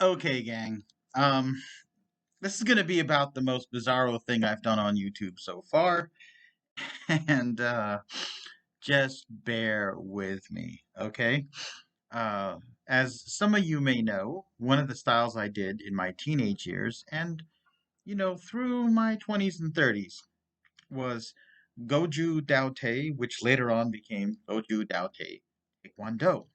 Okay, gang. Um, this is gonna be about the most bizarro thing I've done on YouTube so far, and just bear with me, okay? Uh, as some of you may know, one of the styles I did in my teenage years and through my 20s and 30s was Goju Dao which later on became Goju Dao Taekwondo.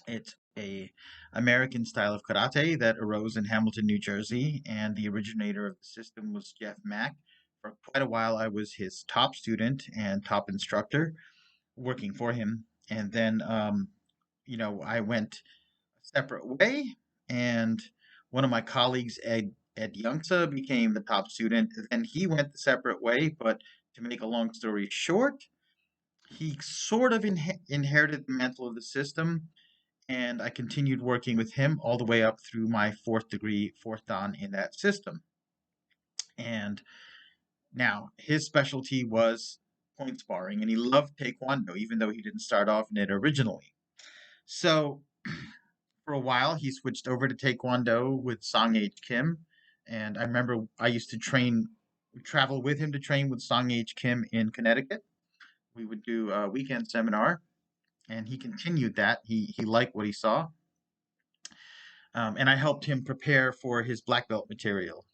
It's a American style of karate that arose in Hamilton, New Jersey, and the originator of the system was Jeff Mack. For quite a while, I was his top student and top instructor, working for him. And then, I went a separate way, and one of my colleagues, Ed Yuncza, became the top student. Then he went the separate way, but to make a long story short, he sort of inherited the mantle of the system, and I continued working with him all the way up through my fourth degree, fourth dan in that system. And now his specialty was point sparring, and he loved Taekwondo, even though he didn't start off in it originally. So for a while, he switched over to Taekwondo with Song H. Kim. And I remember I used to travel with him to train with Song H. Kim in Connecticut. We would do a weekend seminar, and he continued that. He liked what he saw, and I helped him prepare for his black belt material.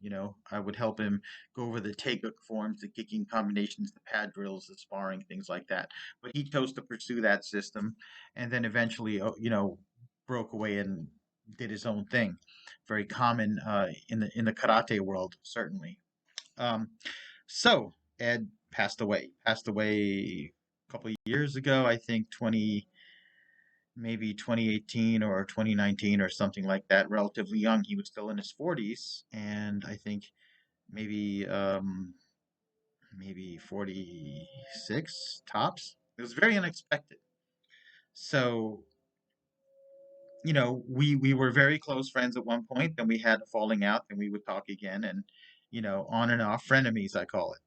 I would help him go over the takeuk forms, the kicking combinations, the pad drills, the sparring, things like that. But he chose to pursue that system, and then eventually, broke away and did his own thing. Very common in the karate world, certainly. Um, so Ed passed away. Passed away a couple of years ago. I think maybe 2018 or 2019 or something like that, relatively young. He was still in his 40s, and I think maybe maybe 46 tops. It was very unexpected. So, we were very close friends at one point, then we had a falling out, then we would talk again, and on and off, frenemies, I call it.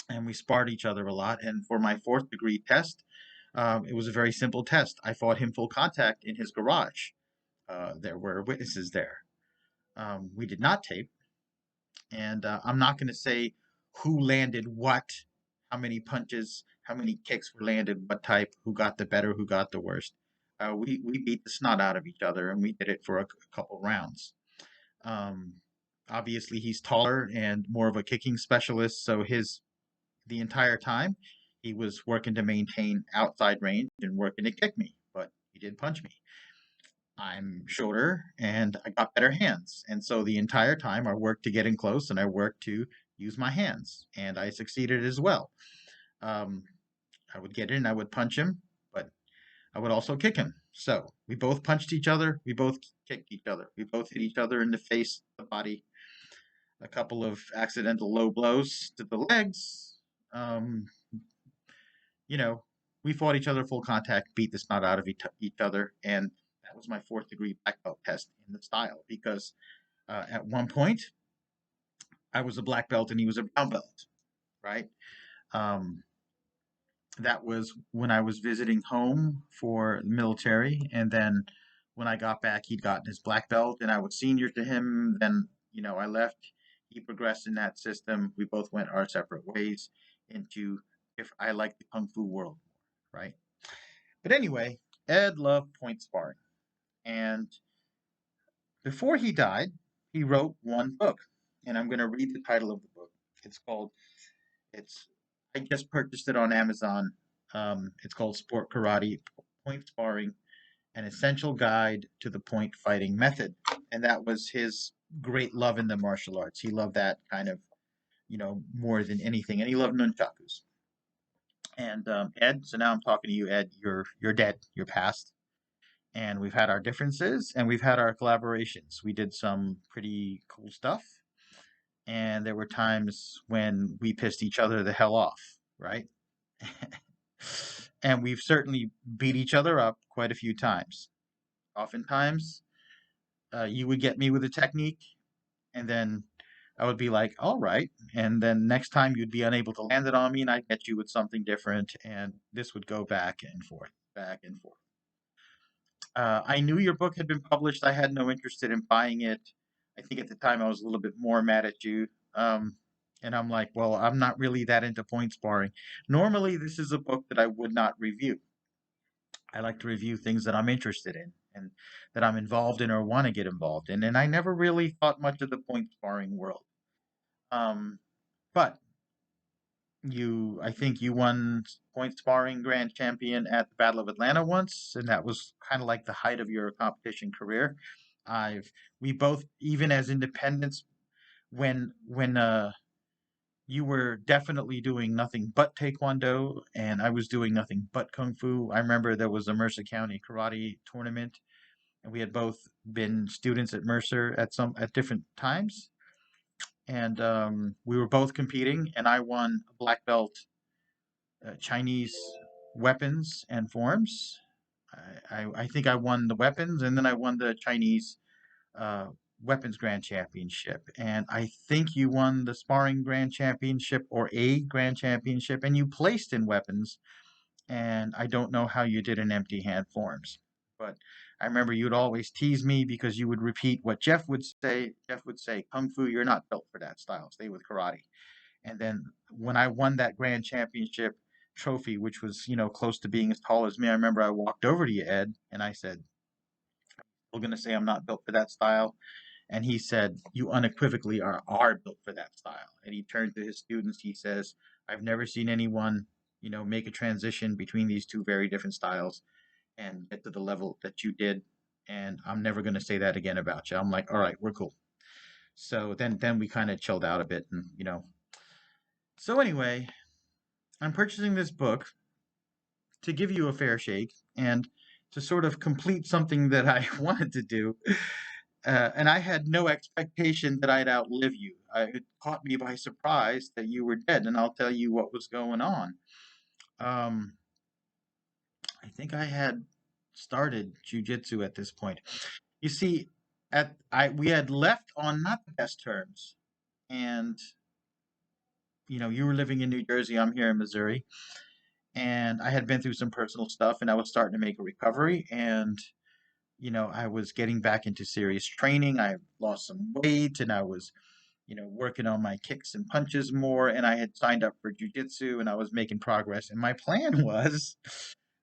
And we sparred each other a lot. And for my fourth degree test, it was a very simple test. I fought him full contact in his garage. There were witnesses there. We did not tape, and I'm not going to say who landed what, how many punches, how many kicks were landed, what type, who got the better, who got the worst. We beat the snot out of each other, and we did it for a couple rounds. Um, Obviously, he's taller and more of a kicking specialist, so the entire time he was working to maintain outside range and working to kick me, but he did punch me. I'm shorter and I got better hands. And so the entire time I worked to get in close and I worked to use my hands. And I succeeded as well. Um, I would get in, I would punch him, but I would also kick him. So we both punched each other. We both kicked each other. We both hit each other in the face, the body, a couple of accidental low blows to the legs. Um, you know, we fought each other full contact, beat the snot out of each other. And that was my fourth degree black belt test in the style because at one point I was a black belt and he was a brown belt, right? Um, that was when I was visiting home for the military, and then when I got back, he'd gotten his black belt, and I was senior to him. Then I left. He progressed in that system. We both went our separate ways into if I like the kung fu world, right? But anyway, Ed loved point sparring, and before he died, he wrote one book, and I'm going to read the title of the book. It's called It's I just purchased it on Amazon. It's called Sport Karate Point Sparring: An Essential Guide to the Point Fighting Method. And that was his great love in the martial arts. He loved that kind of, more than anything. And he loved nunchakus. And Ed, so now I'm talking to you, Ed. You're dead. You're past. And we've had our differences and we've had our collaborations. We did some pretty cool stuff. And there were times when we pissed each other the hell off, right? And we've certainly beat each other up quite a few times. Oftentimes, you would get me with a technique, and then I would be like, all right. And then next time you'd be unable to land it on me, and I'd get you with something different. And this would go back and forth, back and forth. I knew your book had been published. I had no interest in buying it. I think at the time I was a little bit more mad at you. Um, and I'm like, well, I'm not really that into point sparring. Normally, this is a book that I would not review. I like to review things that I'm interested in and that I'm involved in or want to get involved in. And I never really thought much of the point sparring world. Um, but I think you won point sparring grand champion at the Battle of Atlanta once, and that was kind of like the height of your competition career. I've we both, even as independents, when you were definitely doing nothing but taekwondo, and I was doing nothing but kung fu. I remember there was a Mercer County karate tournament, and we had both been students at Mercer at different times, and we were both competing, and I won a black belt Chinese weapons and forms. I think I won the weapons, and then I won the Chinese uh, weapons grand championship. And I think you won the sparring grand championship or a grand championship, and you placed in weapons. And I don't know how you did in empty hand forms, but I remember you'd always tease me because you would repeat what Jeff would say. Jeff would say, "Kung Fu, you're not built for that style. Stay with karate." And then when I won that grand championship trophy, which was, close to being as tall as me, I remember I walked over to you, Ed, and I said, "We're going to say I'm not built for that style." And he said, "You unequivocally are built for that style." And he turned to his students. He says, "I've never seen anyone, make a transition between these two very different styles and get to the level that you did. And I'm never going to say that again about you." I'm like, "All right, we're cool." So then we kind of chilled out a bit, and So anyway, I'm purchasing this book to give you a fair shake and to sort of complete something that I wanted to do. And I had no expectation that I'd outlive you. It caught me by surprise that you were dead, and I'll tell you what was going on. Um, I think I had started jujitsu at this point. You see, we had left on not the best terms, and you were living in New Jersey. I'm here in Missouri, and I had been through some personal stuff, and I was starting to make a recovery, and I was getting back into serious training. I lost some weight, and I was, working on my kicks and punches more, and I had signed up for jujitsu, and I was making progress. And my plan was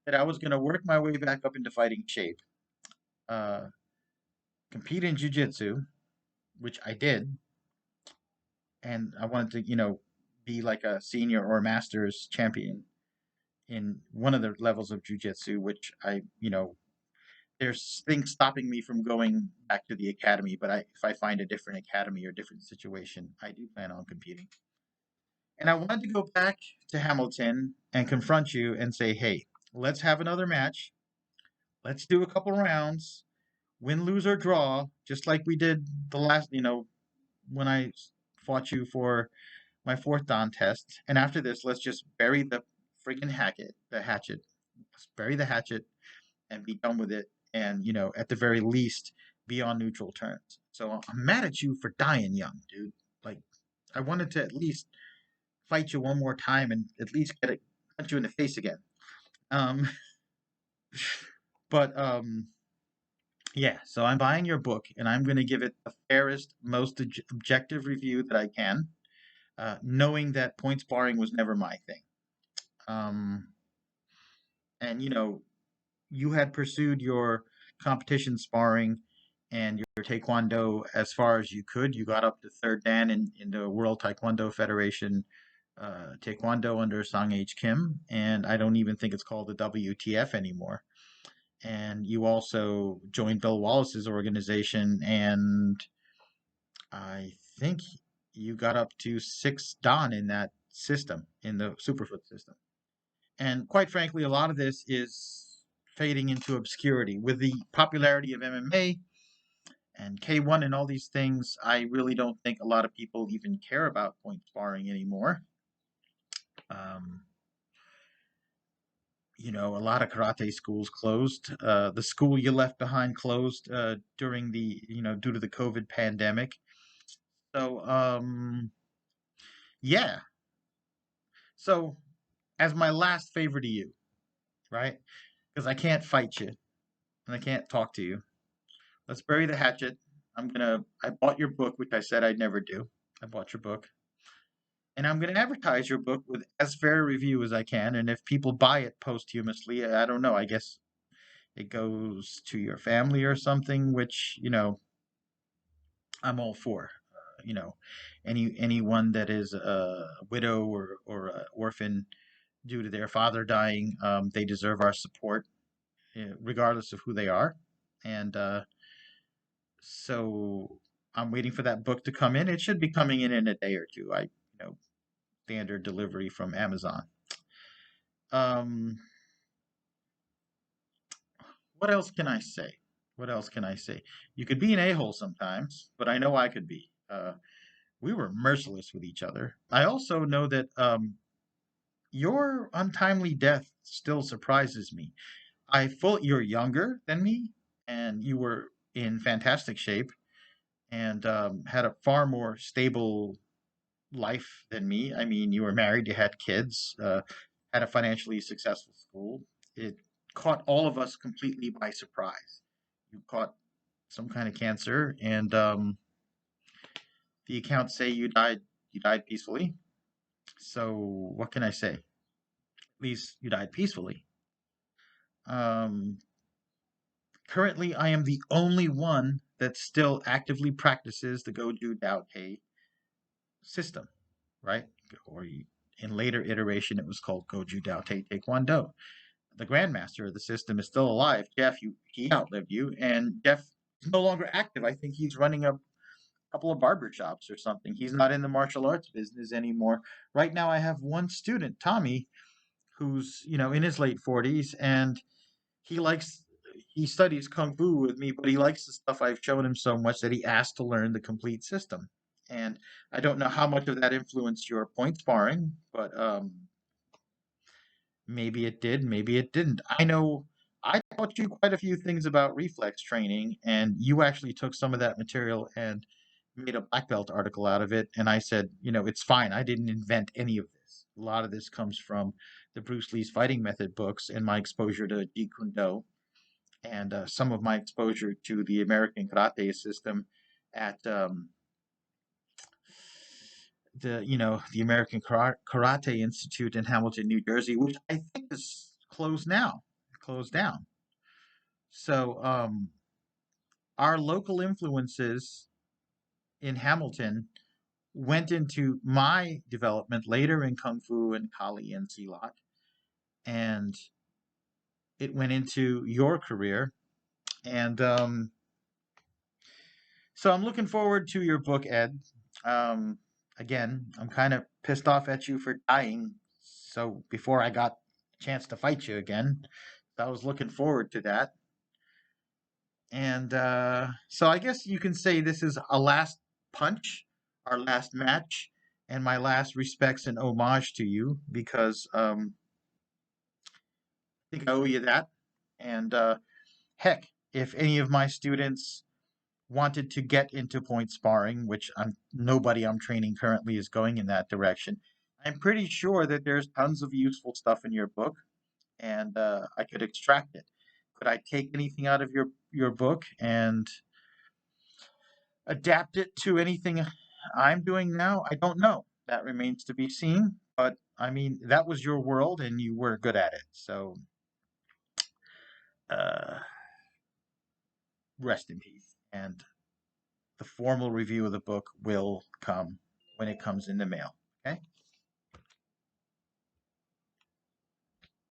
that I was going to work my way back up into fighting shape, uh, compete in jujitsu, which I did, and I wanted to, be like a senior or master's champion in one of the levels of jujitsu, which there's things stopping me from going back to the academy, but if I find a different academy or different situation, I do plan on competing. And I wanted to go back to Hamilton and confront you and say, hey, let's have another match. Let's do a couple rounds, win, lose, or draw, just like we did the last, when I fought you for my fourth Dan test. And after this, let's just bury the friggin' hatchet. Let's bury the hatchet and be done with it. And, at the very least, be on neutral terms. So I'm mad at you for dying young, dude. Like, I wanted to at least fight you one more time and at least punch you in the face again. Um, but yeah. So I'm buying your book, and I'm going to give it the fairest, most objective review that I can, knowing that point sparring was never my thing. Um, and you had pursued your competition sparring and your taekwondo as far as you could. You got up to third dan in the World Taekwondo Federation taekwondo under Sang H. Kim, and I don't even think it's called the WTF anymore. And you also joined Bill Wallace's organization, and I think you got up to six dan in that system, in the Superfoot system. And quite frankly, a lot of this is fading into obscurity. With the popularity of MMA and K1 and all these things, I really don't think a lot of people even care about point sparring anymore. Um, a lot of karate schools closed. The school you left behind closed during due to the COVID pandemic. So, yeah. So, as my last favor to you, right? Because I can't fight you. and I can't talk to you. Let's bury the hatchet. I bought your book, which I said I'd never do. I bought your book, and I'm gonna advertise your book with as fair a review as I can. And if people buy it posthumously, I don't know. I guess it goes to your family or something, which, I'm all for. You know, anyone that is a widow or an orphan due to their father dying, they deserve our support, regardless of who they are. And so I'm waiting for that book to come in. It should be coming in a day or two. Standard delivery from Amazon. Um, what else can I say? What else can I say? You could be an a-hole sometimes, but I know I could be. We were merciless with each other. I also know that your untimely death still surprises me. You're younger than me, and you were in fantastic shape and had a far more stable life than me. I mean, you were married, you had kids, had a financially successful school. It caught all of us completely by surprise. You caught some kind of cancer, and the accounts say You died peacefully. So what can I say? At least you died peacefully. Um, Currently, I am the only one that still actively practices the Goju Dao Te system, right? Or in later iteration, it was called Goju Dao Te Taekwondo. The grandmaster of the system is still alive. Jeff, he outlived you, and Jeff is no longer active. I think he's running a couple of barber shops or something. He's not in the martial arts business anymore. Right now, I have one student, Tommy, who's in his late 40s, and he likes he studies kung fu with me, but he likes the stuff I've shown him so much that he asked to learn the complete system. And I don't know how much of that influenced your point sparring, but maybe it did, maybe it didn't. I know I taught you quite a few things about reflex training, and you actually took some of that material and made a black belt article out of it. And I said, it's fine. I didn't invent any of this. A lot of this comes from the Bruce Lee's fighting method books and my exposure to Jeet Kune Do and some of my exposure to the American karate system at the American Karate Institute in Hamilton, New Jersey, which I think is closed now, closed down. So our local influences in Hamilton went into my development later in Kung Fu and Kali and Silat, and it went into your career. And so I'm looking forward to your book, Ed. Um, Again, I'm kind of pissed off at you for dying. So before I got a chance to fight you again, so I was looking forward to that. And so I guess you can say this is a last punch, our last match, and my last respects and homage to you because I think I owe you that. And heck, if any of my students wanted to get into point sparring, which nobody I'm training currently is going in that direction. I'm pretty sure that there's tons of useful stuff in your book, and I could extract it. Could I take anything out of your book and adapt it to anything I'm doing now? I don't know. That remains to be seen. But I mean, that was your world, and you were good at it. So, uh, rest in peace. And the formal review of the book will come when it comes in the mail. Okay.